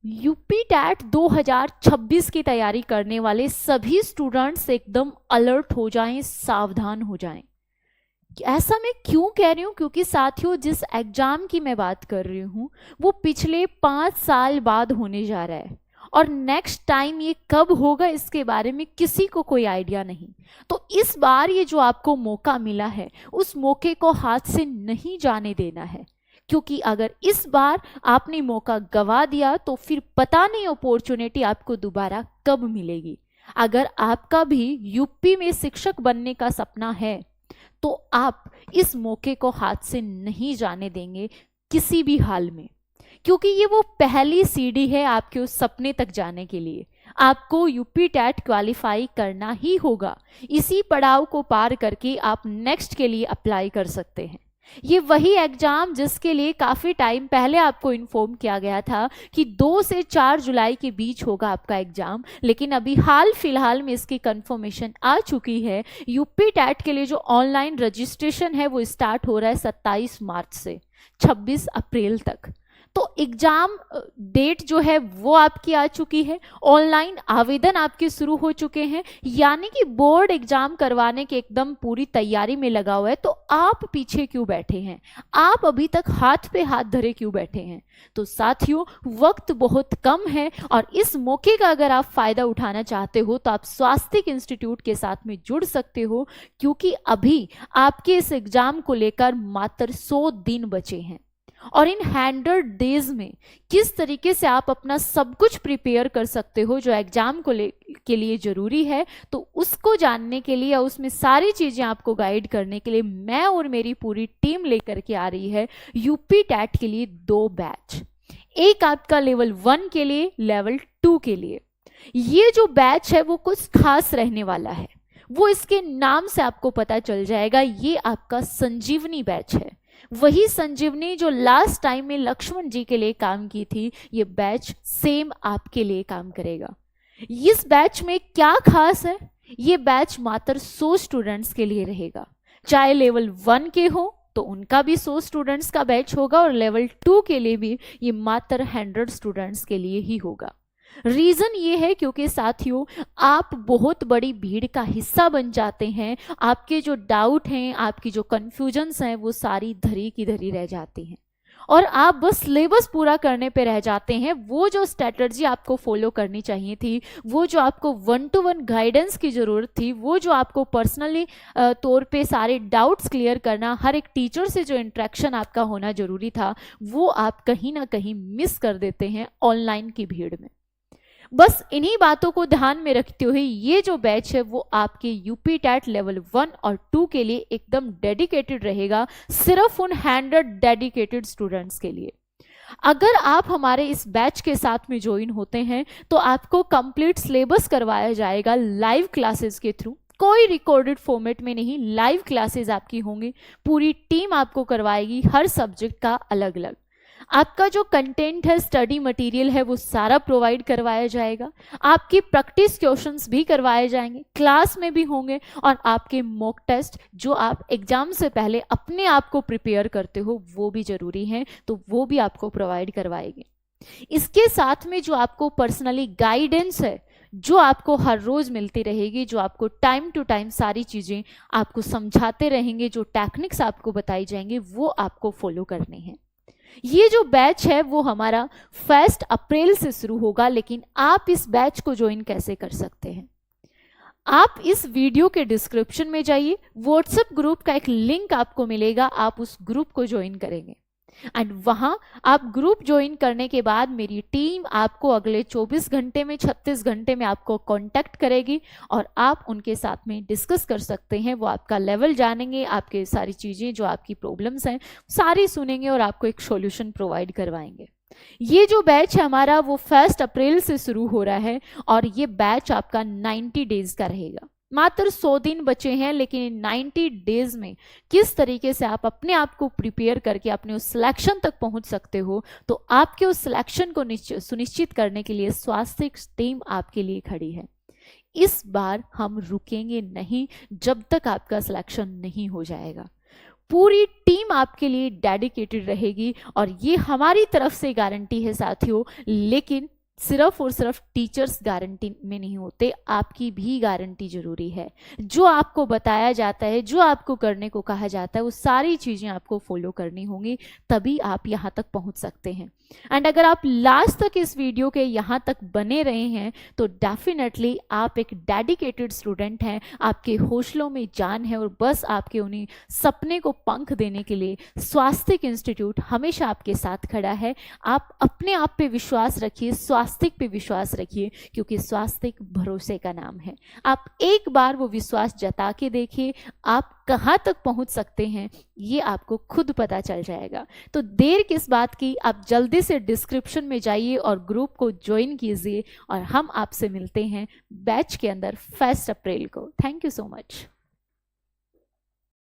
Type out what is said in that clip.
UP TET 2026 की तैयारी करने वाले सभी स्टूडेंट्स एकदम अलर्ट हो जाएं, सावधान हो जाएं। ऐसा मैं क्यों कह रही हूँ? क्योंकि साथियों, जिस एग्जाम की मैं बात कर रही हूँ वो पिछले 5 साल बाद होने जा रहा है, और नेक्स्ट टाइम ये कब होगा इसके बारे में किसी को कोई आइडिया नहीं। तो इस बार ये जो आपको मौका मिला है, उस मौके को हाथ से नहीं जाने देना है, क्योंकि अगर इस बार आपने मौका गवा दिया तो फिर पता नहीं अपॉर्चुनिटी आपको दोबारा कब मिलेगी। अगर आपका भी यूपी में शिक्षक बनने का सपना है तो आप इस मौके को हाथ से नहीं जाने देंगे किसी भी हाल में, क्योंकि ये वो पहली सीढ़ी है आपके उस सपने तक जाने के लिए। आपको यूपी टैट क्वालिफाई करना ही होगा। इसी पड़ाव को पार करके आप नेक्स्ट के लिए अप्लाई कर सकते हैं। ये वही एग्जाम जिसके लिए काफ़ी टाइम पहले आपको इन्फॉर्म किया गया था कि 2 से 4 जुलाई के बीच होगा आपका एग्जाम, लेकिन अभी हाल फिलहाल में इसकी कंफर्मेशन आ चुकी है। यूपी टैट के लिए जो ऑनलाइन रजिस्ट्रेशन है वो स्टार्ट हो रहा है 27 मार्च से 26 अप्रैल तक। तो एग्जाम डेट जो है वो आपकी आ चुकी है, ऑनलाइन आवेदन आपके शुरू हो चुके हैं, यानी कि बोर्ड एग्जाम करवाने के एकदम पूरी तैयारी में लगा हुआ है। तो आप पीछे क्यों बैठे हैं? आप अभी तक हाथ पे हाथ धरे क्यों बैठे हैं? तो साथियों, वक्त बहुत कम है और इस मौके का अगर आप फायदा उठाना चाहते हो तो आप स्वास्तिक इंस्टीट्यूट के साथ में जुड़ सकते हो, क्योंकि अभी आपके इस एग्जाम को लेकर मात्र 100 दिन बचे हैं। और इन 100 डेज में किस तरीके से आप अपना सब कुछ प्रिपेयर कर सकते हो जो एग्जाम के लिए जरूरी है, तो उसको जानने के लिए, उसमें सारी चीजें आपको गाइड करने के लिए मैं और मेरी पूरी टीम लेकर के आ रही है यूपी टैट के लिए 2 बैच। एक आपका लेवल 1 के लिए, लेवल 2 के लिए। ये जो बैच है वो कुछ खास रहने वाला है, वो इसके नाम से आपको पता चल जाएगा। ये आपका संजीवनी बैच है, वही संजीवनी जो लास्ट टाइम में लक्ष्मण जी के लिए काम की थी, ये बैच सेम आपके लिए काम करेगा। इस बैच में क्या खास है? ये बैच मात्र 100 स्टूडेंट्स के लिए रहेगा। चाहे लेवल 1 के हो तो उनका भी 100 स्टूडेंट्स का बैच होगा, और लेवल 2 के लिए भी ये मात्र 100 स्टूडेंट्स के लिए ही होगा। रीजन ये है क्योंकि साथियों, आप बहुत बड़ी भीड़ का हिस्सा बन जाते हैं। आपके जो डाउट हैं, आपकी जो कंफ्यूजन्स हैं, वो सारी धरी की धरी रह जाती हैं और आप बस सिलेबस पूरा करने पे रह जाते हैं। वो जो स्ट्रेटजी आपको फॉलो करनी चाहिए थी, वो जो आपको 1-to-1 गाइडेंस की ज़रूरत थी, वो जो आपको पर्सनली तौर पे सारे डाउट्स क्लियर करना, हर एक टीचर से जो इंटरेक्शन आपका होना ज़रूरी था, वो आप कहीं ना कहीं मिस कर देते हैं ऑनलाइन की भीड़ में। बस इन्हीं बातों को ध्यान में रखते हुए ये जो बैच है वो आपके यूपी टैट लेवल 1 और 2 के लिए एकदम डेडिकेटेड रहेगा, सिर्फ उन 100 डेडिकेटेड स्टूडेंट्स के लिए। अगर आप हमारे इस बैच के साथ में ज्वाइन होते हैं तो आपको कंप्लीट सिलेबस करवाया जाएगा लाइव क्लासेस के थ्रू। कोई रिकॉर्डेड फॉर्मेट में नहीं, लाइव क्लासेस आपकी होंगी, पूरी टीम आपको करवाएगी, हर सब्जेक्ट का अलग अलग। आपका जो कंटेंट है, स्टडी मटेरियल है, वो सारा प्रोवाइड करवाया जाएगा। आपकी प्रैक्टिस क्वेश्चंस भी करवाए जाएंगे, क्लास में भी होंगे, और आपके मॉक टेस्ट जो आप एग्जाम से पहले अपने आप को प्रिपेयर करते हो वो भी जरूरी हैं, तो वो भी आपको प्रोवाइड करवाएंगे। इसके साथ में जो आपको पर्सनली गाइडेंस है, जो आपको हर रोज मिलती रहेगी, जो आपको टाइम टू टाइम सारी चीजें आपको समझाते रहेंगे, जो टेक्निक्स आपको बताई जाएंगे, वो आपको फॉलो करने हैं। ये जो बैच है वो हमारा 1 अप्रैल से शुरू होगा, लेकिन आप इस बैच को ज्वाइन कैसे कर सकते हैं? आप इस वीडियो के डिस्क्रिप्शन में जाइए, व्हाट्सएप ग्रुप का एक लिंक आपको मिलेगा, आप उस ग्रुप को ज्वाइन करेंगे एंड वहां आप ग्रुप ज्वाइन करने के बाद मेरी टीम आपको अगले 24 घंटे में, 36 घंटे में आपको कांटेक्ट करेगी और आप उनके साथ में डिस्कस कर सकते हैं। वो आपका लेवल जानेंगे, आपके सारी चीज़ें जो आपकी प्रॉब्लम्स हैं सारी सुनेंगे और आपको एक सॉल्यूशन प्रोवाइड करवाएंगे। ये जो बैच है हमारा वो 1 अप्रैल से शुरू हो रहा है और ये बैच आपका 90 डेज का रहेगा। मात्र 100 दिन बचे हैं, लेकिन 90 डेज में किस तरीके से आप अपने आप को प्रिपेयर करके अपने उस सिलेक्शन तक पहुंच सकते हो, तो आपके उस सिलेक्शन को सुनिश्चित करने के लिए स्वास्थ्य टीम आपके लिए खड़ी है। इस बार हम रुकेंगे नहीं जब तक आपका सिलेक्शन नहीं हो जाएगा। पूरी टीम आपके लिए डेडिकेटेड रहेगी और ये हमारी तरफ से गारंटी है साथियों। लेकिन सिर्फ और सिर्फ टीचर्स गारंटी में नहीं होते, आपकी भी गारंटी जरूरी है। जो आपको बताया जाता है, जो आपको करने को कहा जाता है, वो सारी चीज़ें आपको फॉलो करनी होंगी, तभी आप यहाँ तक पहुँच सकते हैं। एंड अगर आप लास्ट तक इस वीडियो के यहाँ तक बने रहे हैं तो डेफिनेटली आप एक डेडिकेटेड स्टूडेंट हैं, आपके हौसलों में जान है, और बस आपके उन्हीं सपने को पंख देने के लिए स्वास्तिक इंस्टीट्यूट हमेशा आपके साथ खड़ा है। आप अपने आप पे विश्वास रखिए, स्वास्तिक पे विश्वास रखिए, क्योंकि स्वास्तिक भरोसे का नाम है। आप एक बार वो विश्वास जता के देखिए, आप कहाँ तक पहुँच सकते हैं ये आपको खुद पता चल जाएगा। तो देर किस बात की, आप जल्दी से डिस्क्रिप्शन में जाइए और ग्रुप को ज्वाइन कीजिए, और हम आपसे मिलते हैं बैच के अंदर 1 अप्रैल को। Thank you so much.